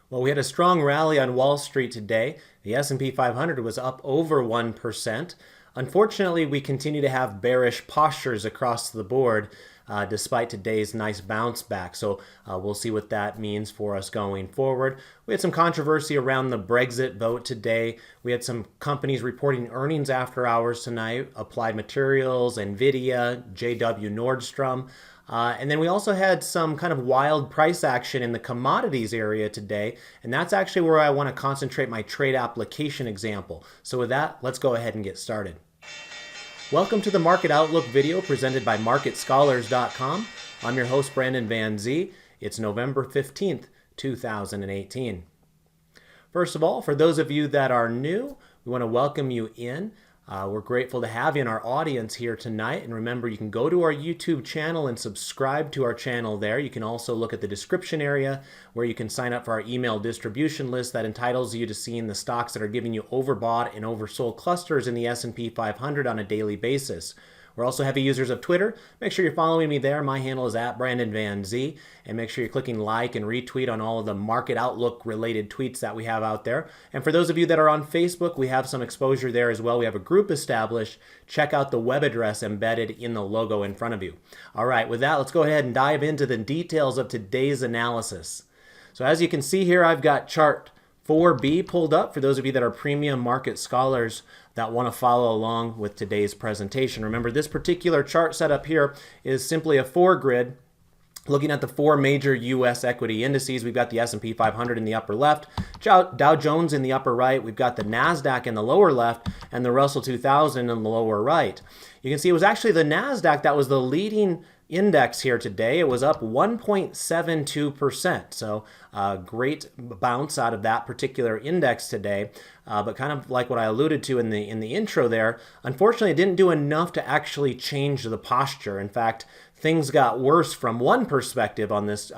Well, we had a strong rally on Wall Street today. The S&P 500 was up over 1%. Unfortunately, we continue to have bearish postures across the board despite today's nice bounce back. So we'll see what that means for us going forward. We had some controversy around the Brexit vote today. We had some companies reporting earnings after hours tonight: Applied Materials, Nvidia, JW Nordstrom. And then we also had some kind of wild price action in the commodities area today, and that's actually where I want to concentrate my trade application example. So with that, let's go ahead and get started. Welcome to the Market Outlook video presented by MarketScholars.com. I'm your host, Brandon Van Zee. It's November 15th, 2018. First of all, for those of you that are new, we want to welcome you in. We're grateful to have you in our audience here tonight. And remember, you can go to our YouTube channel and subscribe to our channel there. You can also look at the description area where you can sign up for our email distribution list that entitles you to seeing the stocks that are giving you overbought and oversold clusters in the S&P 500 on a daily basis. We're also heavy users of Twitter. Make sure you're following me there. My handle is @BrandonVanZ. And make sure you're clicking like and retweet on all of the Market Outlook related tweets that we have out there. And for those of you that are on Facebook, we have some exposure there as well. We have a group established. Check out the web address embedded in the logo in front of you. All right, with that, let's go ahead and dive into the details of today's analysis. So as you can see here, I've got chart 4B pulled up for those of you that are premium market scholars that want to follow along with today's presentation. Remember, this particular chart setup here is simply a 4-grid looking at the 4 major U.S. equity indices. We've got the S&P 500 in the upper left, Dow Jones in the upper right, we've got the NASDAQ in the lower left, and the Russell 2000 in the lower right. You can see it was actually the NASDAQ that was the leading index here today. It was up 1.72%. So great bounce out of that particular index today. But kind of like what I alluded to in the intro there, unfortunately, it didn't do enough to actually change the posture. In fact, things got worse from one perspective on this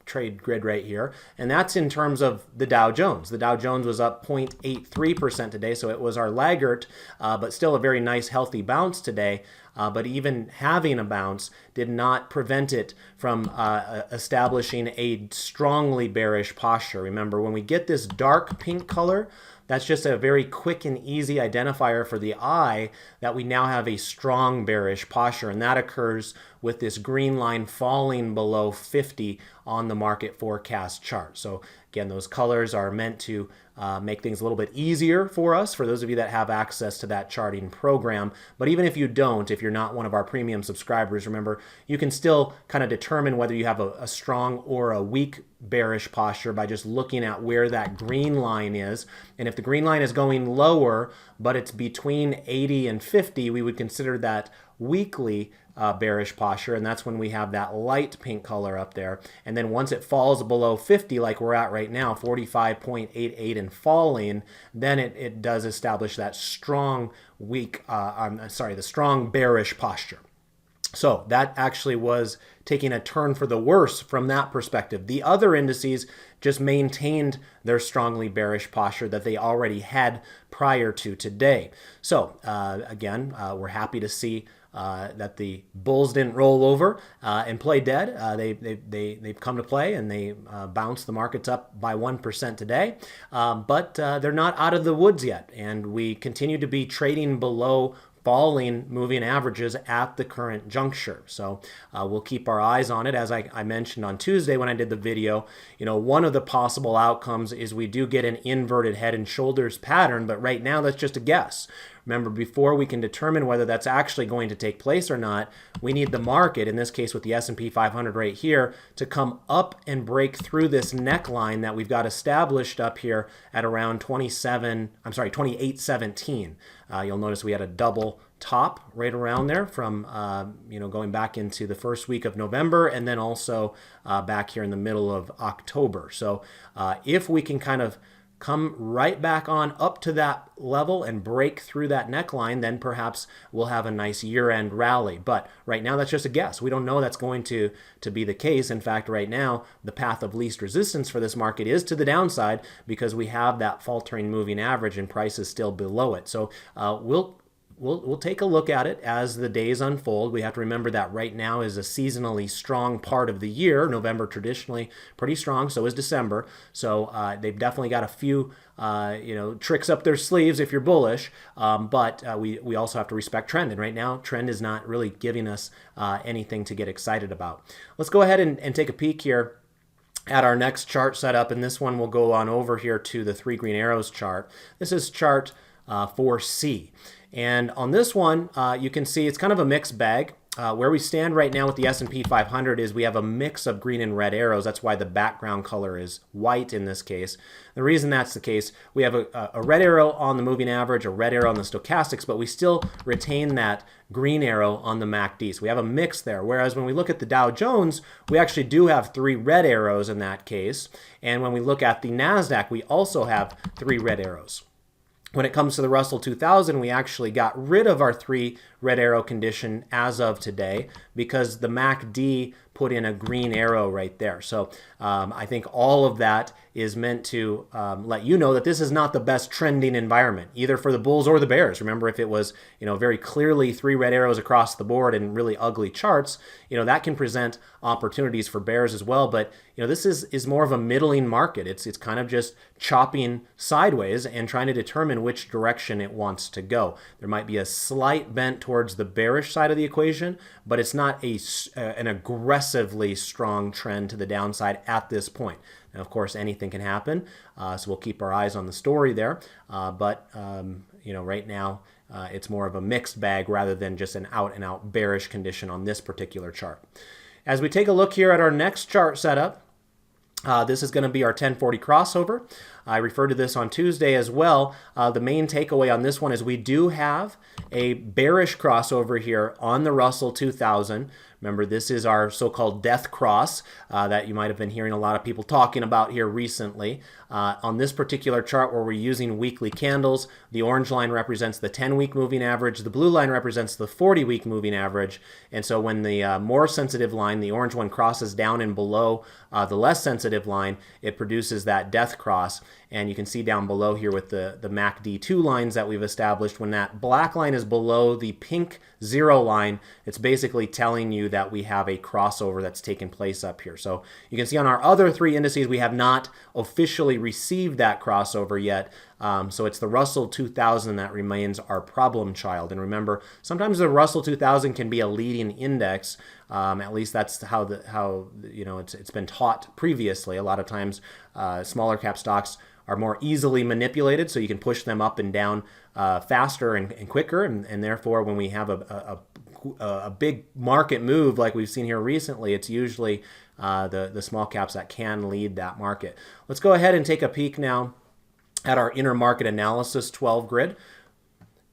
trade grid right here, and that's in terms of the Dow Jones. The Dow Jones was up 0.83% today, so it was our laggard, but still a very nice healthy bounce today. But even having a bounce did not prevent it from establishing a strongly bearish posture. Remember, when we get this dark pink color, that's just a very quick and easy identifier for the eye that we now have a strong bearish posture, and that occurs with this green line falling below 50 on the market forecast chart. So again, those colors are meant to make things a little bit easier for us, for those of you that have access to that charting program. But even if you don't, if you're not one of our premium subscribers, remember, you can still kind of determine whether you have a strong or a weak bearish posture by just looking at where that green line is. And if the green line is going lower, but it's between 80 and 50, we would consider that weakly bearish posture, and that's when we have that light pink color up there. And then once it falls below 50, like we're at right now, 45.88 and falling, then it does establish that strong the strong bearish posture. So that actually was taking a turn for the worse from that perspective. The other indices just maintained their strongly bearish posture that they already had prior to today. So again, we're happy to see that the bulls didn't roll over and play dead. They've come to play, and they bounced the markets up by 1% today. But they're not out of the woods yet, and we continue to be trading below falling moving averages at the current juncture. So we'll keep our eyes on it. As I mentioned on Tuesday when I did the video, one of the possible outcomes is we do get an inverted head and shoulders pattern, but right now that's just a guess. Remember, before we can determine whether that's actually going to take place or not, we need the market, in this case with the S&P 500 right here, to come up and break through this neckline that we've got established up here at around 2817. You'll notice we had a double top right around there from going back into the first week of November, and then also back here in the middle of October. So if we can kind of come right back on up to that level and break through that neckline, then perhaps we'll have a nice year-end rally. But right now, that's just a guess. We don't know that's going to be the case. In fact, right now, the path of least resistance for this market is to the downside because we have that faltering moving average and price is still below it. So we'll we'll take a look at it as the days unfold. We have to remember that right now is a seasonally strong part of the year. November traditionally pretty strong, so is December. So they've definitely got a few tricks up their sleeves if you're bullish, but we also have to respect trend. And right now, trend is not really giving us anything to get excited about. Let's go ahead and take a peek here at our next chart setup, and this one will go on over here to the 3 green arrows chart. This is chart 4C. And on this one, you can see it's kind of a mixed bag. Where we stand right now with the S&P 500 is we have a mix of green and red arrows. That's why the background color is white in this case. The reason that's the case, we have a red arrow on the moving average, a red arrow on the stochastics, but we still retain that green arrow on the MACD. So we have a mix there. Whereas when we look at the Dow Jones, we actually do have 3 red arrows in that case. And when we look at the NASDAQ, we also have 3 red arrows. When it comes to the Russell 2000, we actually got rid of our 3 red arrow condition as of today because the MACD put in a green arrow right there. So I think all of that is meant to let you know that this is not the best trending environment, either for the bulls or the bears. Remember, if it was very clearly 3 red arrows across the board and really ugly charts, that can present opportunities for bears as well. But this is more of a middling market. It's kind of just chopping sideways and trying to determine which direction it wants to go. There might be a slight bent towards the bearish side of the equation, but it's not an aggressively strong trend to the downside at this point. And of course, anything can happen, so we'll keep our eyes on the story there. But right now, it's more of a mixed bag rather than just an out-and-out bearish condition on this particular chart. As we take a look here at our next chart setup, this is going to be our 1040 crossover. I referred to this on Tuesday as well. The main takeaway on this one is we do have a bearish crossover here on the Russell 2000. Remember, this is our so-called death cross that you might have been hearing a lot of people talking about here recently. On this particular chart where we're using weekly candles, the orange line represents the 10-week moving average, the blue line represents the 40-week moving average, and so when the more sensitive line, the orange one, crosses down and below the less sensitive line, it produces that death cross. And you can see down below here with the MACD2 lines that we've established, when that black line is below the pink 0 line, it's basically telling you that we have a crossover that's taken place up here. So you can see on our other 3 indices, we have not officially received that crossover yet. So it's the Russell 2000 that remains our problem child. And remember, sometimes the Russell 2000 can be a leading index. At least that's how it's been taught previously. A lot of times, smaller cap stocks are more easily manipulated, so you can push them up and down faster and quicker. And therefore, when we have a big market move like we've seen here recently, it's usually the small caps that can lead that market. Let's go ahead and take a peek now at our intermarket analysis 12 grid.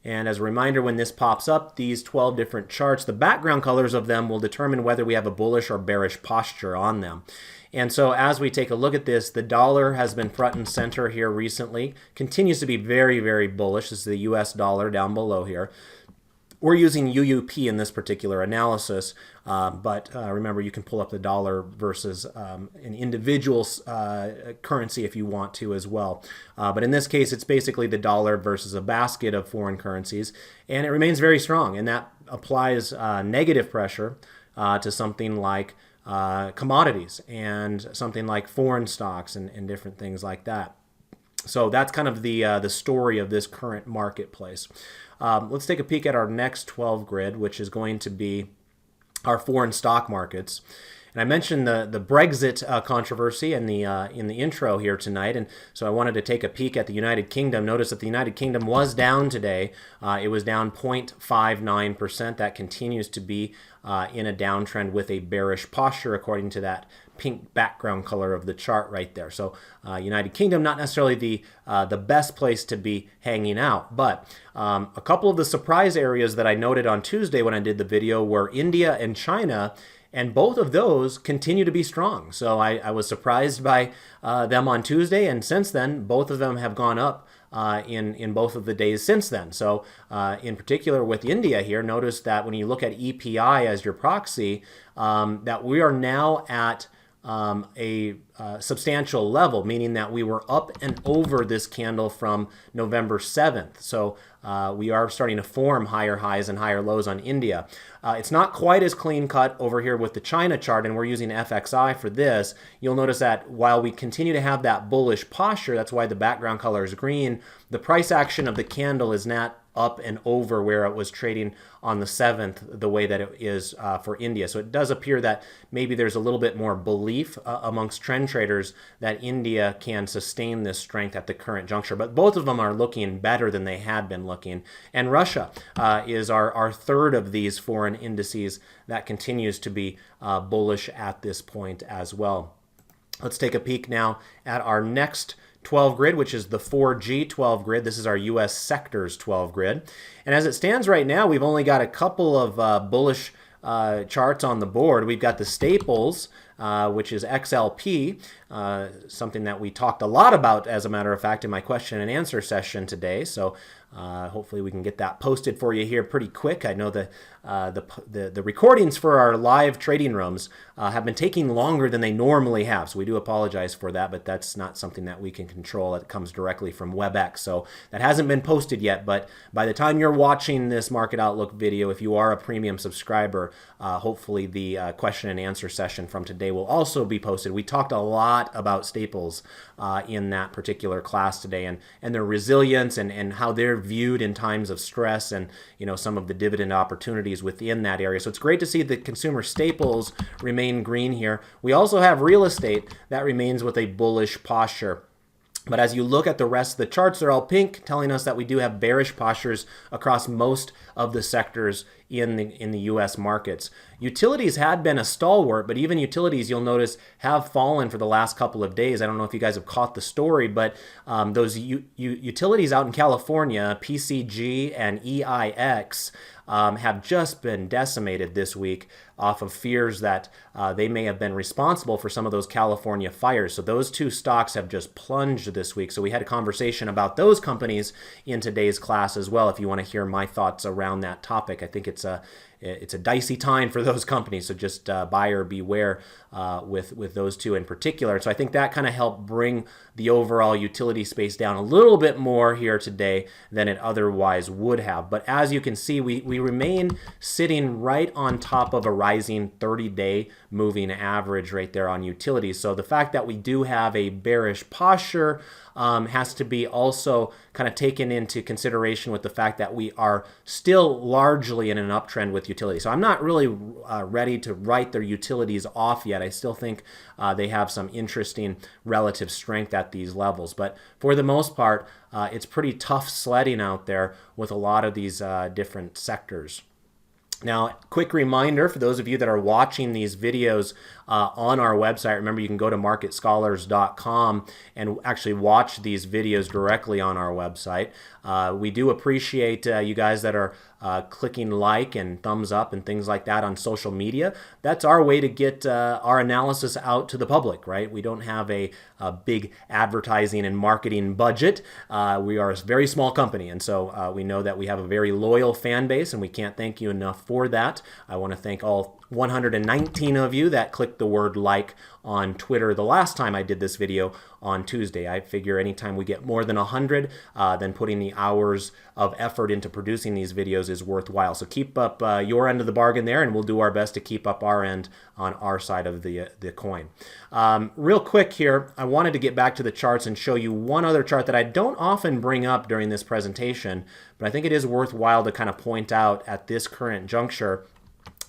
And as a reminder, when this pops up, these 12 different charts, the background colors of them will determine whether we have a bullish or bearish posture on them. And so as we take a look at this, the dollar has been front and center here recently, continues to be very, very bullish. This is the US dollar down below here. We're using UUP in this particular analysis, but remember, you can pull up the dollar versus an individual currency if you want to as well. But in this case, it's basically the dollar versus a basket of foreign currencies, and it remains very strong, and that applies negative pressure to something like commodities and something like foreign stocks and different things like that. So that's kind of the story of this current marketplace. Let's take a peek at our next 12 grid, which is going to be our foreign stock markets. And I mentioned the Brexit controversy in the intro here tonight, and so I wanted to take a peek at the United Kingdom. Notice that the United Kingdom was down today. It was down 0.59%. That continues to be in a downtrend with a bearish posture, according to that pink background color of the chart right there. So United Kingdom, not necessarily the best place to be hanging out, but a couple of the surprise areas that I noted on Tuesday when I did the video were India and China, and both of those continue to be strong. So I was surprised by them on Tuesday, and since then, both of them have gone up in both of the days since then. So in particular with India here, notice that when you look at EPI as your proxy, that we are now at a substantial level, meaning that we were up and over this candle from November 7th. So we are starting to form higher highs and higher lows on India. It's not quite as clean cut over here with the China chart, and we're using FXI for this. You'll notice that while we continue to have that bullish posture, that's why the background color is green, the price action of the candle is not up and over where it was trading on the 7th the way that it is for India. So it does appear that maybe there's a little bit more belief amongst trend traders that India can sustain this strength at the current juncture. But both of them are looking better than they had been looking. And Russia is our third of these foreign indices that continues to be bullish at this point as well. Let's take a peek now at our next 12 grid, which is the 4G 12 grid. This is our U.S. sectors 12 grid. And as it stands right now, we've only got a couple of bullish charts on the board. We've got the staples, which is XLP, something that we talked a lot about, as a matter of fact, in my question and answer session today. So hopefully we can get that posted for you here pretty quick. I know the recordings for our live trading rooms have been taking longer than they normally have, so we do apologize for that, but that's not something that we can control. It comes directly from WebEx, so that hasn't been posted yet, but by the time you're watching this Market Outlook video, if you are a premium subscriber, hopefully the question and answer session from today will also be posted. We talked a lot about staples in that particular class today, and their resilience and how they're viewed in times of stress, and some of the dividend opportunities within that area. So it's great to see the consumer staples remain green here. We also have real estate that remains with a bullish posture. But as you look at the rest of the charts, they're all pink, telling us that we do have bearish postures across most of the sectors in the U.S. markets. Utilities had been a stalwart, but even utilities, you'll notice, have fallen for the last couple of days. I don't know if you guys have caught the story, but those utilities out in California, PCG and EIX, have just been decimated this week off of fears that they may have been responsible for some of those California fires. So those two stocks have just plunged this week. So we had a conversation about those companies in today's class as well, if you want to hear my thoughts around that topic. I think it's a dicey time for those companies, so just buyer beware with those two in particular. So I think that kind of helped bring the overall utility space down a little bit more here today than it otherwise would have. But as you can see, we remain sitting right on top of a rising 30-day moving average right there on utilities. So the fact that we do have a bearish posture has to be also kind of taken into consideration with the fact that we are still largely in an uptrend with utilities. So I'm not really ready to write their utilities off yet. I still think they have some interesting relative strength at these levels. But for the most part, it's pretty tough sledding out there with a lot of these different sectors. Now, quick reminder for those of you that are watching these videos on our website, remember you can go to marketscholars.com and actually watch these videos directly on our website. We do appreciate you guys that are clicking like and thumbs up and things like that on social media. That's our way to get our analysis out to the public, right? We don't have a big advertising and marketing budget. We are a very small company, and so we know that we have a very loyal fan base, and we can't thank you enough for that. I want to thank all 119 of you that clicked the word like on Twitter the last time I did this video on Tuesday. I figure anytime we get more than 100, then putting the hours of effort into producing these videos is worthwhile. So keep up your end of the bargain there, and we'll do our best to keep up our end on our side of the coin. Real quick here, I wanted to get back to the charts and show you one other chart that I don't often bring up during this presentation, but I think it is worthwhile to kind of point out at this current juncture.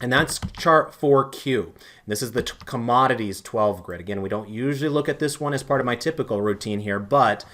And that's chart 4Q. This is the commodities 12 grid. Again, we don't usually look at this one as part of my typical routine here, but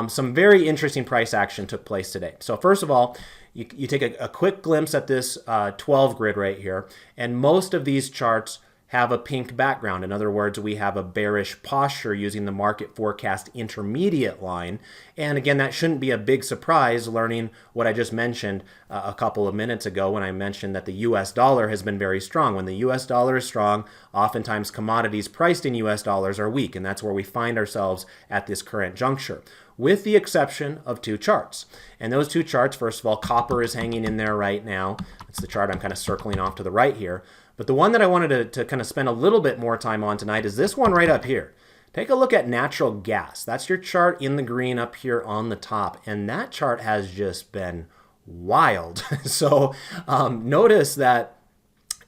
some very interesting price action took place today. So first of all, you take a quick glimpse at this 12 grid right here, and most of these charts have a pink background. In other words, we have a bearish posture using the market forecast intermediate line. And again, that shouldn't be a big surprise learning what I just mentioned a couple of minutes ago when I mentioned that the US dollar has been very strong. When the US dollar is strong, oftentimes commodities priced in US dollars are weak, and that's where we find ourselves at this current juncture, with the exception of two charts. And those two charts, first of all, copper is hanging in there right now. That's the chart I'm kind of circling off to the right here. But the one that I wanted to kind of spend a little bit more time on tonight is this one right up here. Take a look at natural gas. That's your chart in the green up here on the top. And that chart has just been wild. So notice that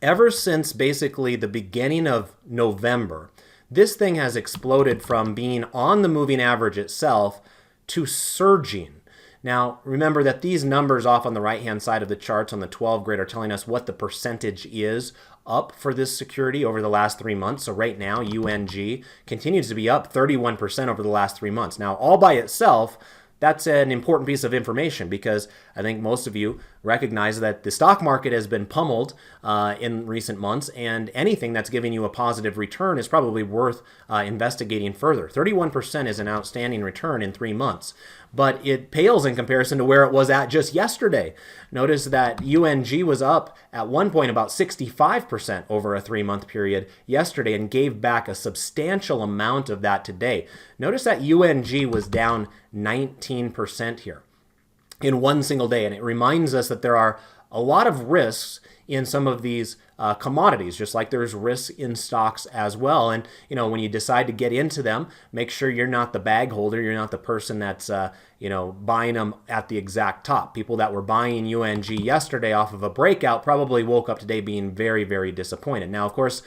ever since basically the beginning of November, this thing has exploded from being on the moving average itself to surging. Now, remember that these numbers off on the right-hand side of the charts on the 12 grid are telling us what the percentage is up for this security over the last 3 months. So right now, UNG continues to be up 31% over the last 3 months. Now, all by itself, that's an important piece of information because I think most of you recognize that the stock market has been pummeled in recent months, and anything that's giving you a positive return is probably worth investigating further. 31% is an outstanding return in 3 months, but it pales in comparison to where it was at just yesterday. Notice that UNG was up at one point about 65% over a 3-month period yesterday and gave back a substantial amount of that today. Notice that UNG was down 19% here in one single day, and it reminds us that there are a lot of risks in some of these commodities, just like there's risks in stocks as well. And when you decide to get into them, make sure you're not the bag holder, you're not the person that's buying them at the exact top. People that were buying UNG yesterday off of a breakout probably woke up today being very, very disappointed. Now, of course,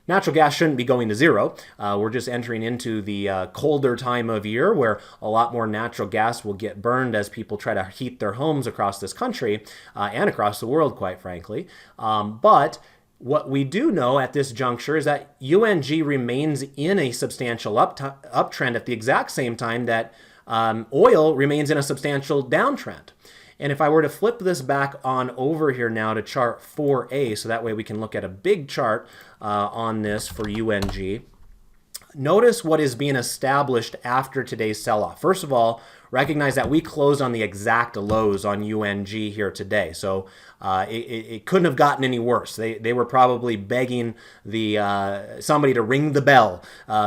natural gas shouldn't be going to zero. We're just entering into the colder time of year where a lot more natural gas will get burned as people try to heat their homes across this country and across the world, quite frankly. But what we do know at this juncture is that UNG remains in a substantial uptrend at the exact same time that oil remains in a substantial downtrend. And if I were to flip this back on over here now to chart 4A, so that way we can look at a big chart on this for UNG, notice what is being established after today's sell-off. First of all, recognize that we closed on the exact lows on UNG here today. So it couldn't have gotten any worse. They were probably begging somebody to ring the bell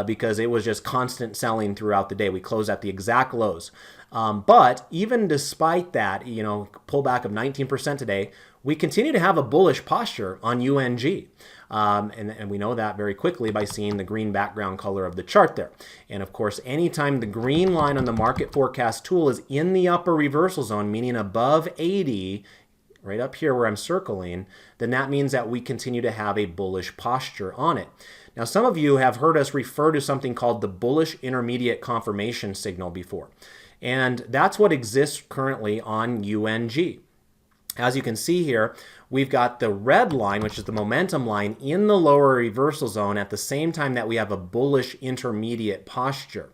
because it was just constant selling throughout the day. We closed at the exact lows. But even despite that, pullback of 19% today, we continue to have a bullish posture on UNG. And we know that very quickly by seeing the green background color of the chart there. And of course, anytime the green line on the market forecast tool is in the upper reversal zone, meaning above 80, right up here where I'm circling, then that means that we continue to have a bullish posture on it. Now, some of you have heard us refer to something called the bullish intermediate confirmation signal before. And that's what exists currently on UNG. As you can see here, we've got the red line, which is the momentum line, in the lower reversal zone at the same time that we have a bullish intermediate posture.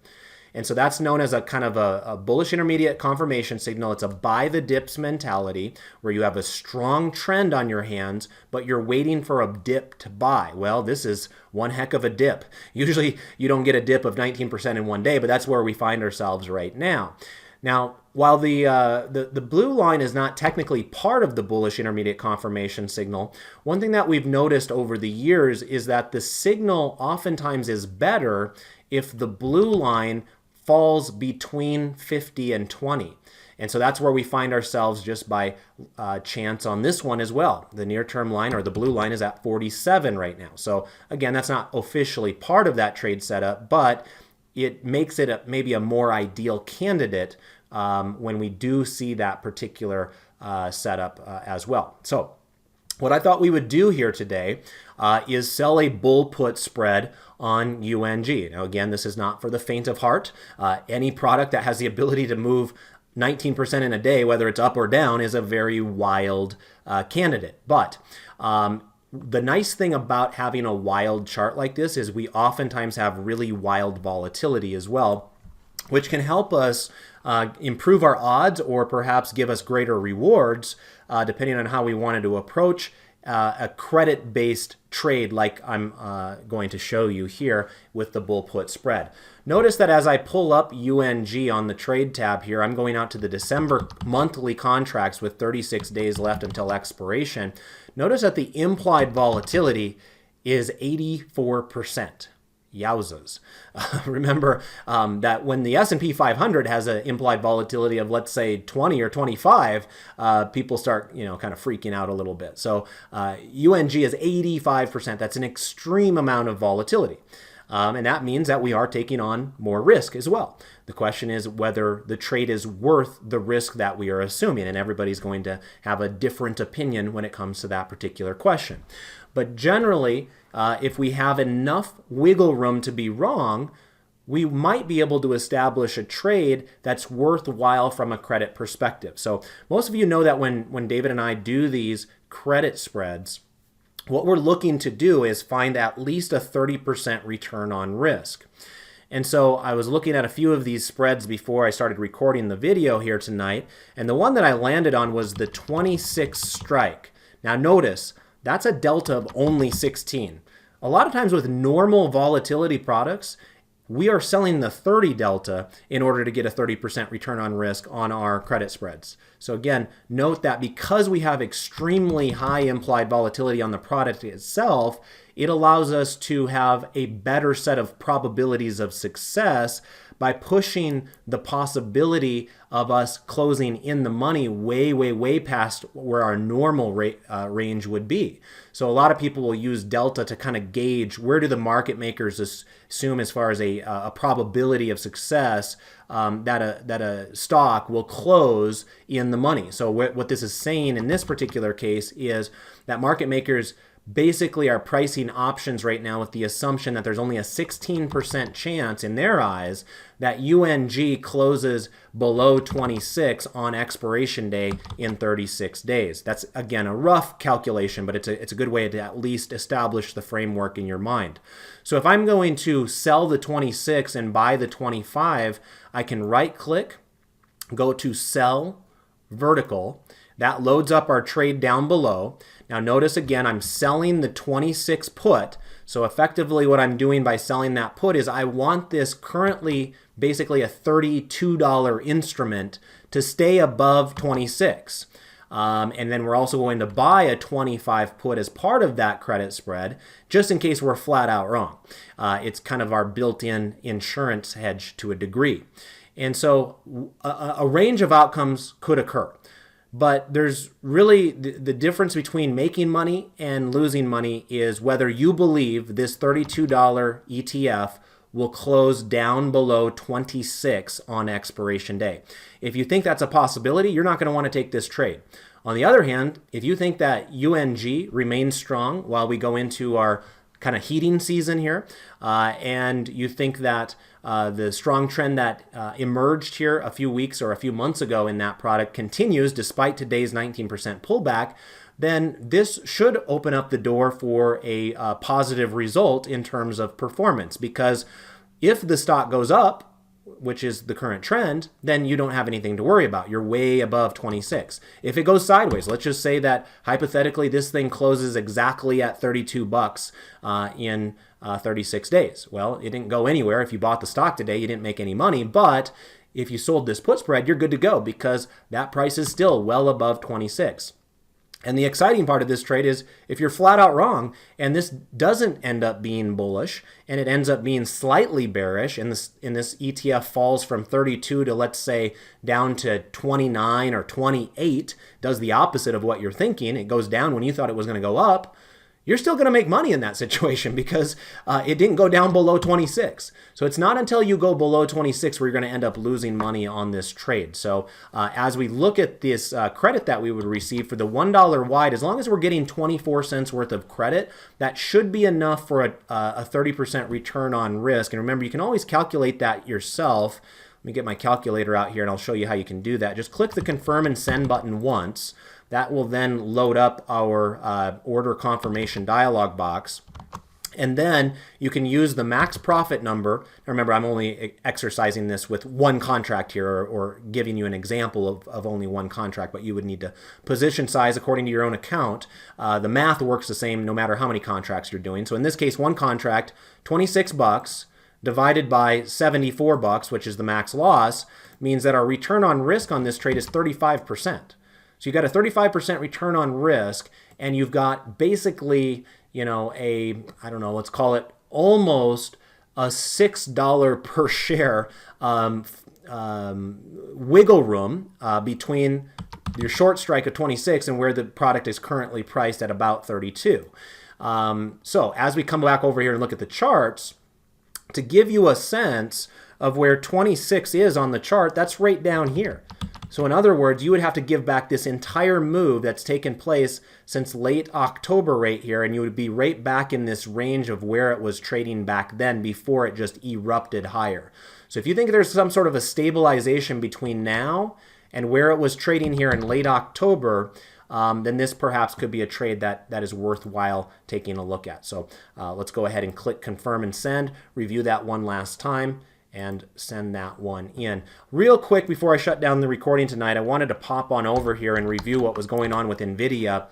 And so that's known as a kind of a bullish intermediate confirmation signal. It's a buy the dips mentality where you have a strong trend on your hands, but you're waiting for a dip to buy. Well, this is one heck of a dip. Usually you don't get a dip of 19% in one day, but that's where we find ourselves right now. Now, while the blue line is not technically part of the bullish intermediate confirmation signal, one thing that we've noticed over the years is that the signal oftentimes is better if the blue line falls between 50 and 20. And so that's where we find ourselves just by chance on this one as well. The near-term line, or the blue line, is at 47 right now. So again, that's not officially part of that trade setup, but it makes it maybe a more ideal candidate when we do see that particular setup as well. So what I thought we would do here today is sell a bull put spread on UNG. Now, again, this is not for the faint of heart. Any product that has the ability to move 19% in a day, whether it's up or down, is a very wild candidate. But the nice thing about having a wild chart like this is we oftentimes have really wild volatility as well, which can help us improve our odds or perhaps give us greater rewards depending on how we wanted to approach a credit-based trade like I'm going to show you here with the bull put spread. Notice that as I pull up UNG on the trade tab here, I'm going out to the December monthly contracts with 36 days left until expiration. Notice that the implied volatility is 84%. Yowzas. Remember that when the S&P 500 has an implied volatility of, let's say, 20 or 25, people start, kind of freaking out a little bit. So UNG is 85%. That's an extreme amount of volatility. And that means that we are taking on more risk as well. The question is whether the trade is worth the risk that we are assuming, and everybody's going to have a different opinion when it comes to that particular question. But generally, if we have enough wiggle room to be wrong, we might be able to establish a trade that's worthwhile from a credit perspective. So most of you know that when David and I do these credit spreads, what we're looking to do is find at least a 30% return on risk. And so I was looking at a few of these spreads before I started recording the video here tonight, and the one that I landed on was the 26 strike. Now notice, that's a delta of only 16. A lot of times with normal volatility products, we are selling the 30 delta in order to get a 30% return on risk on our credit spreads. So again, note that because we have extremely high implied volatility on the product itself, it allows us to have a better set of probabilities of success by pushing the possibility of us closing in the money way past where our normal range would be. So a lot of people will use delta to kind of gauge where do the market makers assume as far as a probability of success that a stock will close in the money. So what this is saying in this particular case is that market makers basically are pricing options right now with the assumption that there's only a 16% chance in their eyes that UNG closes below 26 on expiration day in 36 days. That's, again, a rough calculation, but it's a good way to at least establish the framework in your mind. So if I'm going to sell the 26 and buy the 25, I can right-click, go to Sell Vertical. That loads up our trade down below. Now notice again, I'm selling the 26 put. So effectively what I'm doing by selling that put is I want this currently basically a $32 instrument to stay above 26. And then we're also going to buy a 25 put as part of that credit spread, just in case we're flat out wrong. It's kind of our built-in insurance hedge to a degree. And so a range of outcomes could occur. But there's really the difference between making money and losing money is whether you believe this $32 ETF will close down below 26 on expiration day. If you think that's a possibility, you're not going to want to take this trade. On the other hand, if you think that UNG remains strong while we go into our kind of heating season here, and you think that the strong trend that emerged here a few weeks or a few months ago in that product continues despite today's 19% pullback, then this should open up the door for a positive result in terms of performance. Because if the stock goes up, which is the current trend, then you don't have anything to worry about. You're way above 26. If it goes sideways, let's just say that hypothetically this thing closes exactly at 32 bucks in 36 days. Well, it didn't go anywhere. If you bought the stock today, you didn't make any money, but if you sold this put spread, you're good to go because that price is still well above 26. And the exciting part of this trade is if you're flat out wrong and this doesn't end up being bullish and it ends up being slightly bearish and this ETF falls from 32 to, let's say, down to 29 or 28, does the opposite of what you're thinking, it goes down when you thought it was going to go up, you're still going to make money in that situation because it didn't go down below 26. So it's not until you go below 26 where you're going to end up losing money on this trade. So as we look at this credit that we would receive for the $1 wide, as long as we're getting 24 cents worth of credit, that should be enough for a 30% return on risk. And remember, you can always calculate that yourself. Let me get my calculator out here and I'll show you how you can do that. Just click the confirm and send button once. That will then load up our order confirmation dialog box. And then you can use the max profit number. Now remember, I'm only exercising this with one contract here or giving you an example of only one contract, but you would need to position size according to your own account. The math works the same no matter how many contracts you're doing. So in this case, one contract, 26 bucks divided by 74 bucks, which is the max loss, means that our return on risk on this trade is 35%. So you've got a 35% return on risk, and you've got basically, let's call it almost a $6 per share wiggle room between your short strike of 26 and where the product is currently priced at about 32. So as we come back over here and look at the charts, to give you a sense of where 26 is on the chart, that's right down here. So in other words, you would have to give back this entire move that's taken place since late October right here, and you would be right back in this range of where it was trading back then before it just erupted higher. So if you think there's some sort of a stabilization between now and where it was trading here in late October, then this perhaps could be a trade that is worthwhile taking a look at. So let's go ahead and click confirm and send, review that one last time, and send that one in. Real quick before I shut down the recording tonight, I wanted to pop on over here and review what was going on with NVIDIA,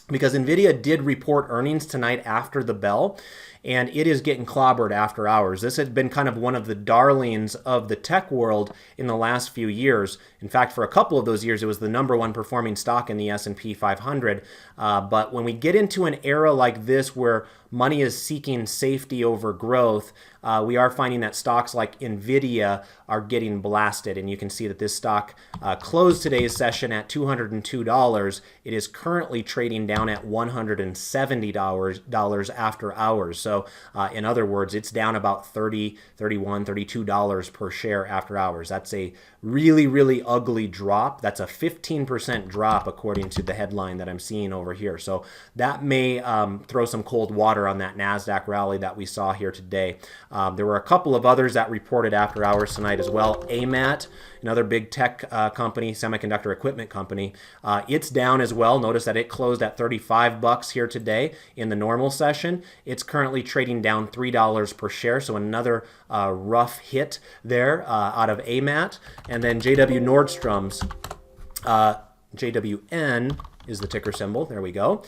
because NVIDIA did report earnings tonight after the bell, and it is getting clobbered after hours. This has been kind of one of the darlings of the tech world in the last few years. In fact, for a couple of those years, it was the #1 performing stock in the S&P 500. But when we get into an era like this where money is seeking safety over growth, we are finding that stocks like NVIDIA are getting blasted. And you can see that this stock closed today's session at $202. It is currently trading down at $170 after hours. So in other words, it's down about $30, $31, $32 per share after hours. That's a really, really ugly drop. That's a 15% drop according to the headline that I'm seeing over here. So that may throw some cold water on that NASDAQ rally that we saw here today. There were a couple of others that reported after hours tonight as well. AMAT, another big tech company, semiconductor equipment company, it's down as well. Notice that it closed at $35 here today in the normal session. It's currently trading down $3 per share, so another rough hit there out of AMAT. And then JW Nordstrom's, JWN is the ticker symbol. There we go.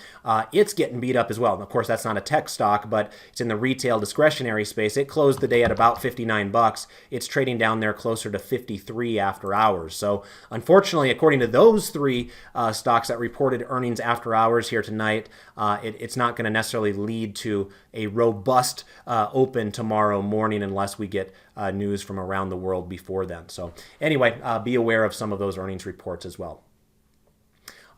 It's getting beat up as well. And of course, that's not a tech stock, but it's in the retail discretionary space. It closed the day at about $59. It's trading down there closer to 53 after hours. So unfortunately, according to those three stocks that reported earnings after hours here tonight, it's not going to necessarily lead to a robust open tomorrow morning unless we get news from around the world before then. So anyway, be aware of some of those earnings reports as well.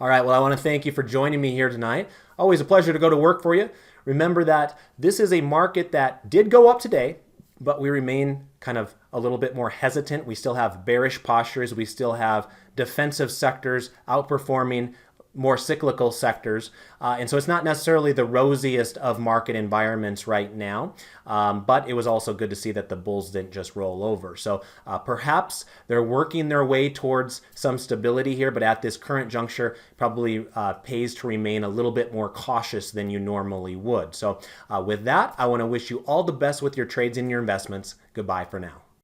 All right, well, I want to thank you for joining me here tonight. Always a pleasure to go to work for you. Remember that this is a market that did go up today, but we remain kind of a little bit more hesitant. We still have bearish postures. We still have defensive sectors outperforming more cyclical sectors. And so it's not necessarily the rosiest of market environments right now, but it was also good to see that the bulls didn't just roll over. So perhaps they're working their way towards some stability here, but at this current juncture, probably pays to remain a little bit more cautious than you normally would. So with that, I want to wish you all the best with your trades and your investments. Goodbye for now.